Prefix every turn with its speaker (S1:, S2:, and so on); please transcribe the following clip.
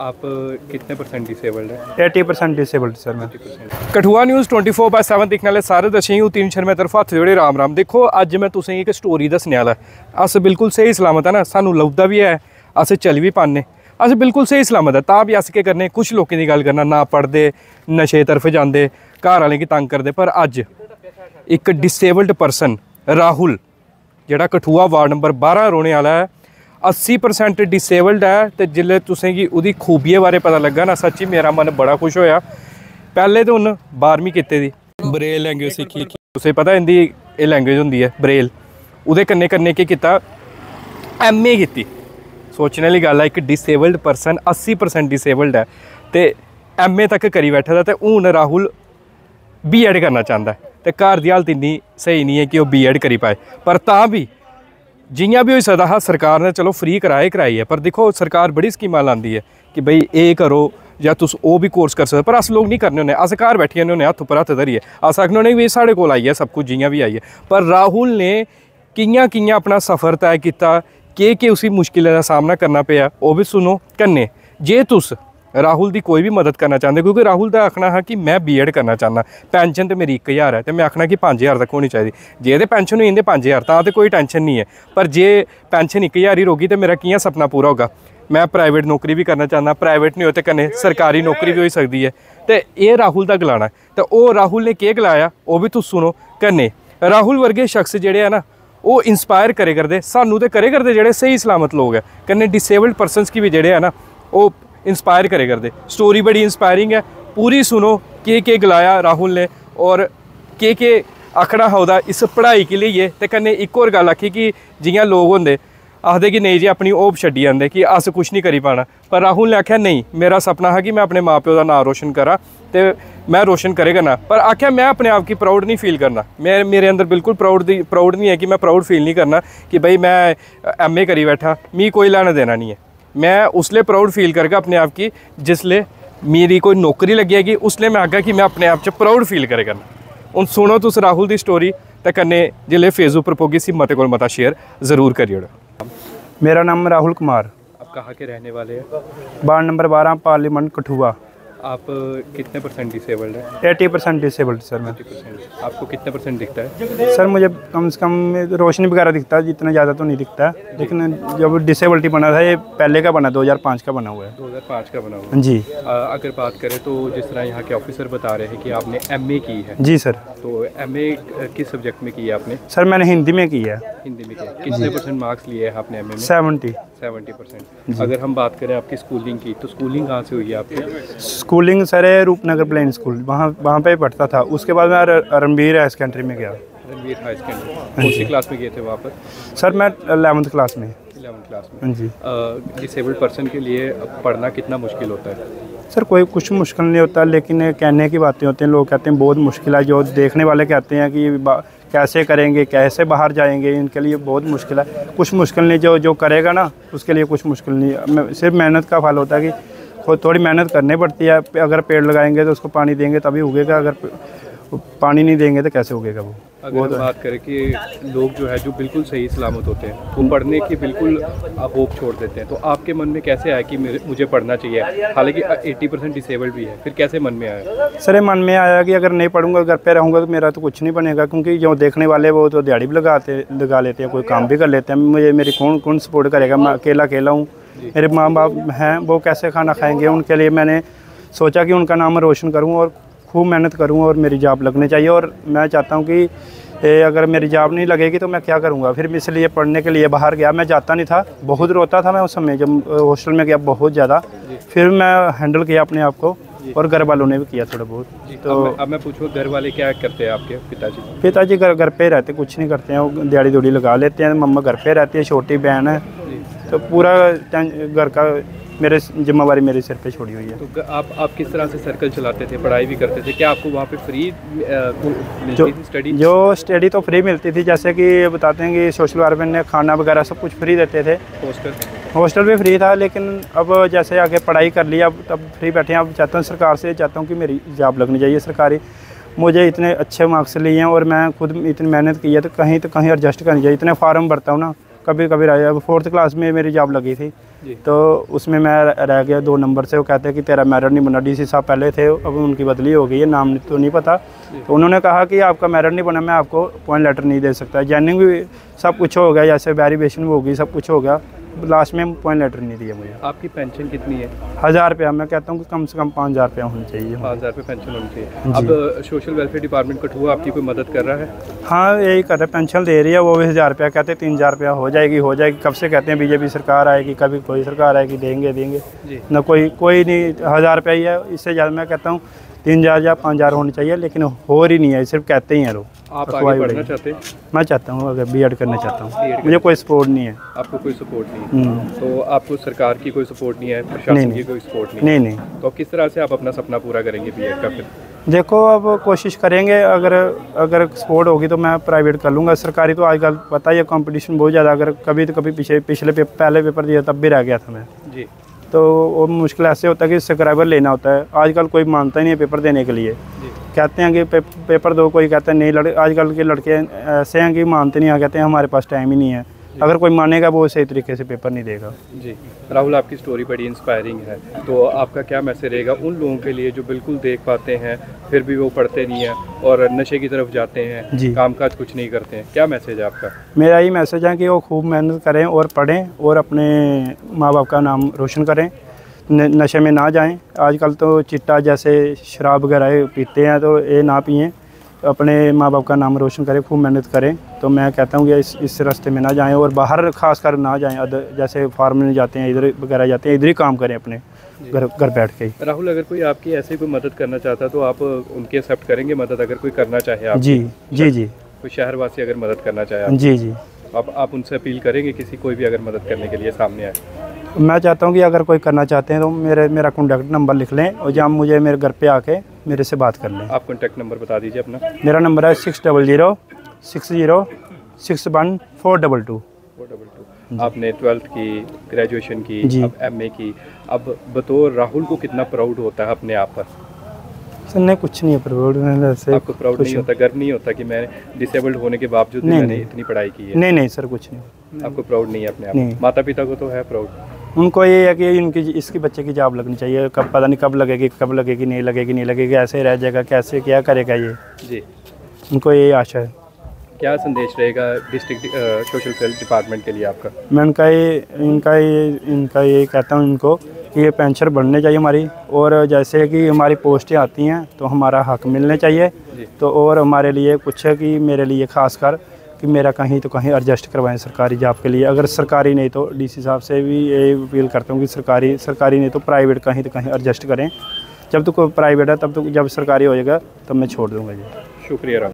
S1: आप कितने percent disabled है?
S2: 80% डिसेबल्ड सर मैं।
S1: कठुआ न्यूज़ 24/7 देखने वाले सारे दर्शक गी तीन शर्मे तरफ हत्थ जोड़े राम राम। देखो अज मैं तुसें एक स्टोरी दस्सने वाला। अस बिल्कुल सही सलामत है ना, सानू लभदा भी है, अस चल भी पाने, अस बिल्कुल सही सलामत है। तां भी अस केह् करने, कुछ लोगों की गल करना, ना पढ़ते, नशे तरफ जाते, घर वालें की तंग करते। पर अज एक डिसेबल्ड परसन राहुल जिहड़ा कठुआ वार्ड नंबर 12 रौहने वाला है, 80% डिसेबल्ड है। तो जिसले तुसें गी उहदी खूबिये बारे पता लगा ना, सच्ची मेरा मन बड़ा खुश होया। पहले तो उन्न 12वीं कीती दी, ब्रेल लैंग्वेज सीखी। तुसें पता इंदी एह् लैंग्वेज होंदी है ब्रेल। उहदे कन्नै कन्नै केह् कीता, MA कीती। सोचने वाली गल है, एक डिसेबल्ड परसन 80% डिसेबल्ड है तो MA तक करी बैठा दा। ते हुण राहुल B.Ed करना चाहता है। तो घर की हालत इन्नी सही नहीं है कि वह B.Ed करी पाए, पर तां भी जियां भी हो सकदा हा सरकार ने चलो फ्री कराई है। पर देखो सरकार बड़ी स्कीमां लांदी है कि बई ये करो या तुस वो भी कोर्स कर सकते, पर अस लोग नहीं करने होंगे। अस घर बैठी जन्ने होंगे हत्थ उप्पर हत्थ धरिए, अस आखने होंगे भी साढ़े कोल आई है सब कुछ जियां भी आई है। पर राहुल ने कियां अपना सफ़र तय किया, कि उसी मुश्किलें का सामना करना पिया, वो भी सुनो। कन्नै जे तुस राहुल की कोई भी मदद करना चाहते, क्योंकि राहुल का आखना है कि मैं B.Ed करना चाहना, पेंशन तो मेरी 1000 है, तो मैं आखना कि 5000 तक होनी चाहिए। जे तो पेंशन होई जंदी 5000 तो कोई टेंशन नहीं है, पर जे पेंशन 1000 ही रोगी तो मेरा कियां सपना पूरा होगा। मैं प्राइवेट नौकरी भी करना चाहना, प्राइवेट नहीं हो तो कन्नै सरकारी नौकरी भी हो सकती है। तो ये राहुल का गलाना है। तो वो राहुल ने क्या गलाया वो भी तुस सुनो। कन्नै राहुल वर्गे शख्स जेह्ड़े है ना, वो इंस्पायर करे करदे, सानू तो करे करदे जेह्ड़े सही सलामत लोग है, कन्नै डिसेबल्ड परसनस की भी जेह्ड़े है ना वो इंस्पायर करे करदे। स्टोरी बड़ी इंस्पायरिंग है, पूरी सुनो के गलाया राहुल ने और के आखना हा ओहदा इस पढ़ाई के लिए। तो कन्नै एक होर गल आखी कि जियां लोग होंदे आखदे कि नहीं जी अपनी होप छड्डी आंदे कि अस कुछ नहीं करी पाना, पर राहुल ने आख्या नहीं, मेरा सपना है कि मैं अपने माँ प्यो का नाम रोशन करा, तो मैं रोशन करे करना। पर आख्या मैं अपने आप की प्राउड नहीं फील करना, मेरे अंदर बिल्कुल प्राउड नहीं है कि मैं प्राउड फील नहीं करना कि भाई मैं MA करी बैठा, मी कोई लैना देना नहीं है। मैं उसले प्राउड फील करगा अपने आप की जिसले मेरी कोई नौकरी लगी हैगी, उसले मैं आगा कि मैं अपने आप च प्राउड फील करे करना। हूँ सुनो तुस राहुल की स्टोरी, तो कन्नै जिसले फेसबुक पर पोगी सी मते कोल मता शेयर जरूर करिए।
S2: मेरा नाम राहुल कुमार।
S1: आप कहाँ के रहने वाले हैं?
S2: Ward number 12 parliament Kathua.
S1: आप कितने परसेंट डिसेबल्ड है?
S2: 80% डिसेबल्ड सर मैं।
S1: 80%। आपको कितने परसेंट दिखता है?
S2: सर मुझे कम से कम रोशनी वगैरह दिखता है, जितना ज़्यादा तो नहीं दिखता है, लेकिन जब डिसेबिलिटी बना था ये पहले का बना, 2005 का बना हुआ है।
S1: 2005 का बना हुआ है
S2: जी।
S1: अगर बात करें तो जिस तरह यहाँ के ऑफिसर बता रहे हैं कि आपने MA की है।
S2: जी सर।
S1: तो MA किस सब्जेक्ट में की है आपने?
S2: सर मैंने हिंदी में की है।
S1: हिंदी में किया। कितने परसेंट मार्क्स लिए हैं आपने MA में? 70%। अगर हम बात करें आपकी स्कूलिंग की, तो स्कूलिंग कहाँ से हुई है आपकी?
S2: Schooling sir Rupnagar plain school, वहाँ पे पढ़ता था। उसके बाद मैं रणवीर हाई सेकेंडरी में गया।
S1: रणवीर हाई सेकेंडरी कौन सी क्लास में गए थे वहाँ पर?
S2: सर मैं 11th क्लास में।
S1: 11th क्लास में
S2: जी।
S1: डिसेबल्ड पर्सन के लिए पढ़ना कितना मुश्किल होता है?
S2: सर कोई कुछ मुश्किल नहीं होता, लेकिन कहने की बातें होती हैं, लोग कहते हैं बहुत मुश्किल है। जो देखने वाले कहते हैं कि कैसे करेंगे, कैसे बाहर जाएंगे, इनके लिए बहुत मुश्किल है। कुछ मुश्किल नहीं, जो करेगा ना उसके लिए कुछ मुश्किल नहीं। सिर्फ मेहनत का फल होता है कि थोड़ी मेहनत करनी पड़ती है। अगर पेड़ लगाएंगे तो उसको पानी देंगे तभी उगेगा, अगर पानी नहीं देंगे तो कैसे उगेगा वो।
S1: अगर हम बात करें कि लोग जो है जो बिल्कुल सही सलामत होते हैं वो पढ़ने की बिल्कुल होप छोड़ देते हैं, तो आपके मन में कैसे आया कि मुझे पढ़ना चाहिए, हालांकि 80% डिसेबल्ड भी है, फिर कैसे मन में आया?
S2: सर मन में आया कि अगर नहीं पढ़ूंगा, घर पे रहूँगा तो मेरा तो कुछ नहीं बनेगा, क्योंकि जो देखने वाले वो तो दिहाड़ी भी लगा लेते हैं, कोई काम भी कर लेते हैं। मेरी कौन सपोर्ट करेगा? मैं अकेला हूँ, मेरे माँ बाप हैं, वो कैसे खाना खाएँगे? उनके लिए मैंने सोचा कि उनका नाम रोशन करूँ और खूब मेहनत करूँ और मेरी जॉब लगनी चाहिए। और मैं चाहता हूँ कि अगर मेरी जॉब नहीं लगेगी तो मैं क्या करूँगा? फिर इसलिए पढ़ने के लिए बाहर गया। मैं जाता नहीं था, बहुत रोता था मैं उस समय जब हॉस्टल में गया, बहुत ज़्यादा। फिर मैं हैंडल किया अपने आप को और घर वालों ने भी किया थोड़ा बहुत।
S1: तो अब मैं पूछूँ घर वाले क्या करते हैं आपके पिताजी?
S2: पिताजी घर पे रहते, कुछ नहीं करते हैं, वो दिहाड़ी दूड़ी लगा लेते हैं। मम्मा घर पे रहती है, छोटी बहन है, तो पूरा घर का मेरे जिम्मेवारी मेरे सिर पे छोड़ी हुई है।
S1: तो आप किस तरह से सर्कल चलाते थे, पढ़ाई भी करते थे? क्या आपको वहाँ पे फ्री मिलती थी स्टडी?
S2: जो स्टडी तो फ्री मिलती थी, जैसे कि बताते हैं कि सोशल वर्कर ने खाना वगैरह सब कुछ फ्री देते थे। हॉस्टल भी फ्री था, लेकिन अब जैसे आगे पढ़ाई कर लिया अब तब फ्री बैठे हैं। अब चाहता हूँ सरकार से चाहता हूँ कि मेरी जॉब लगनी चाहिए सरकारी। मुझे इतने अच्छे मार्क्स लिए हैं और मैं खुद इतनी मेहनत की है, तो कहीं एडजस्ट करनी चाहिए। इतने फार्म भरता हूँ ना, कभी कभी रह 4th क्लास में मेरी जॉब लगी थी
S1: जी।
S2: तो उसमें मैं रह गया 2 नंबर से। वो कहते हैं कि तेरा मेरिट नहीं बना। डीसी साहब पहले थे, अब उनकी बदली हो गई है, नाम तो नहीं पता। तो उन्होंने कहा कि आपका मेरिट नहीं बना, मैं आपको पॉइंट लेटर नहीं दे सकता। जॉइनिंग भी सब कुछ हो गया, जैसे वेरिफिकेशन भी हो गई, सब कुछ हो गया, लास्ट में पॉइंट लेटर नहीं दिया मुझे।
S1: आपकी पेंशन कितनी है?
S2: 1000 रुपया। मैं कहता हूँ कि कम से कम 5000 रुपया होना चाहिए।
S1: 5000 रुपये पेंशन होनी चाहिए। अब सोशल वेलफेयर डिपार्टमेंट कठुआ आपकी कोई मदद कर रहा है?
S2: हाँ, यही कर रहे, पेंशन दे रही है। वो भी 1000 रुपया कहते हैं, 3000 रुपया हो जाएगी। कब से कहते हैं बीजेपी सरकार आएगी, कभी कोई सरकार आएगी, देंगे
S1: जी।
S2: ना कोई नहीं। 1000 रुपया ही है, इससे ज़्यादा मैं कहता हूँ 3000 या 5000 होनी चाहिए, लेकिन हो ही नहीं है, सिर्फ कहते ही हैं लोग।
S1: आप आगे बढ़ना चाहते हैं?
S2: मैं चाहता हूँ, अगर बीएड करना चाहता हूँ। मुझे कोई सपोर्ट नहीं है।
S1: आपको कोई सपोर्ट नहीं है? तो आपको सरकार की कोई सपोर्ट नहीं है, प्रशासन की कोई सपोर्ट नहीं है?
S2: नहीं।
S1: तो किस तरह से आप अपना सपना पूरा करेंगे बीएड का फिर?
S2: देखो, अब कोशिश करेंगे। अगर सपोर्ट होगी तो मैं प्राइवेट कर लूँगा। सरकारी तो आजकल पता ही है, कंपटीशन बहुत ज़्यादा। अगर कभी पिछले पहले पेपर दिया तब भी रह गया था मैं
S1: जी।
S2: तो वो मुश्किल ऐसे होता है कि सब्सक्राइबर लेना होता है। आजकल कोई मानता ही नहीं है पेपर देने के लिए। कहते हैं कि पेपर दो, कोई कहता है नहीं। आजकल के लड़के ऐसे हैं कि मानते नहीं हैं, कहते हैं हमारे पास टाइम ही नहीं है। अगर कोई मानेगा वो सही तरीके से पेपर नहीं देगा।
S1: जी। राहुल, आपकी स्टोरी बड़ी इंस्पायरिंग है, तो आपका क्या मैसेज रहेगा उन लोगों के लिए जो बिल्कुल देख पाते हैं फिर भी वो पढ़ते नहीं हैं और नशे की तरफ जाते हैं, कामकाज कुछ नहीं करते हैं? क्या मैसेज है आपका?
S2: मेरा यही मैसेज है कि वो खूब मेहनत करें और पढ़ें और अपने माँ बाप का नाम रोशन करें, नशे में ना जाएं। आजकल तो चिट्टा जैसे शराब वगैरह पीते हैं, तो ये ना पिएं, अपने माँ बाप का नाम रोशन करें, खूब मेहनत करें। तो मैं कहता हूँ कि इस रास्ते में ना जाएं और बाहर खास कर ना जाएं। जैसे फार्म में जाते हैं, इधर वगैरह जाते हैं, इधर ही काम करें अपने घर बैठ के ही।
S1: राहुल, अगर कोई आपकी ऐसे कोई मदद करना चाहता है तो आप उनकी एक्सेप्ट करेंगे मदद? अगर कोई करना चाहे आप?
S2: जी।
S1: कोई शहरवासी अगर मदद करना चाहे आप?
S2: जी।
S1: आप उनसे अपील करेंगे कोई भी अगर मदद करने के लिए सामने आए?
S2: मैं चाहता हूँ कि अगर कोई करना चाहते हैं तो मेरा कॉन्टैक्ट नंबर लिख लें और जहाँ मुझे मेरे घर पे आके मेरे से बात कर लें।
S1: आप कॉन्टैक्ट नंबर बता दीजिए अपना।
S2: मेरा नंबर है 600 60 61 422।
S1: आपने 12th की, ग्रेजुएशन की, अब MA की। अब बतौर राहुल को कितना प्राउड होता है अपने आप पर?
S2: सर नहीं, कुछ नहीं है प्राउड।
S1: आपको प्राउड नहीं होता, गर्व नहीं होता कि मैं डिसेबल्ड होने के बावजूद मैंने इतनी पढ़ाई की है?
S2: नहीं सर, कुछ नहीं।
S1: आपको प्राउड नहीं है अपने आप? माता पिता को तो है प्राउड?
S2: उनको ये है कि इसकी बच्चे की जॉब लगनी चाहिए। कब पता नहीं कब लगेगी, नहीं लगेगी, ऐसे रह जाएगा, कैसे क्या करेगा ये। जी, उनको ये आशा है।
S1: क्या संदेश रहेगा डिस्ट्रिक्ट सोशल वेलफेयर डिपार्टमेंट के लिए आपका?
S2: मैं इनका ये कहता हूँ इनको कि ये पेंशन बढ़ने चाहिए हमारी, और जैसे कि हमारी पोस्टें आती हैं तो हमारा हक मिलने चाहिए। तो और हमारे लिए कुछ है कि मेरे लिए ख़ास कर कि मेरा कहीं तो कहीं एडजस्ट करवाएं सरकारी जॉब के लिए। अगर सरकारी नहीं तो डीसी साहब से भी ये अपील करता हूँ कि सरकारी नहीं तो प्राइवेट कहीं तो कहीं एडजस्ट करें। जब तक प्राइवेट है तब तक, जब सरकारी हो जाएगा तब मैं छोड़ दूँगा जी।
S1: शुक्रिया।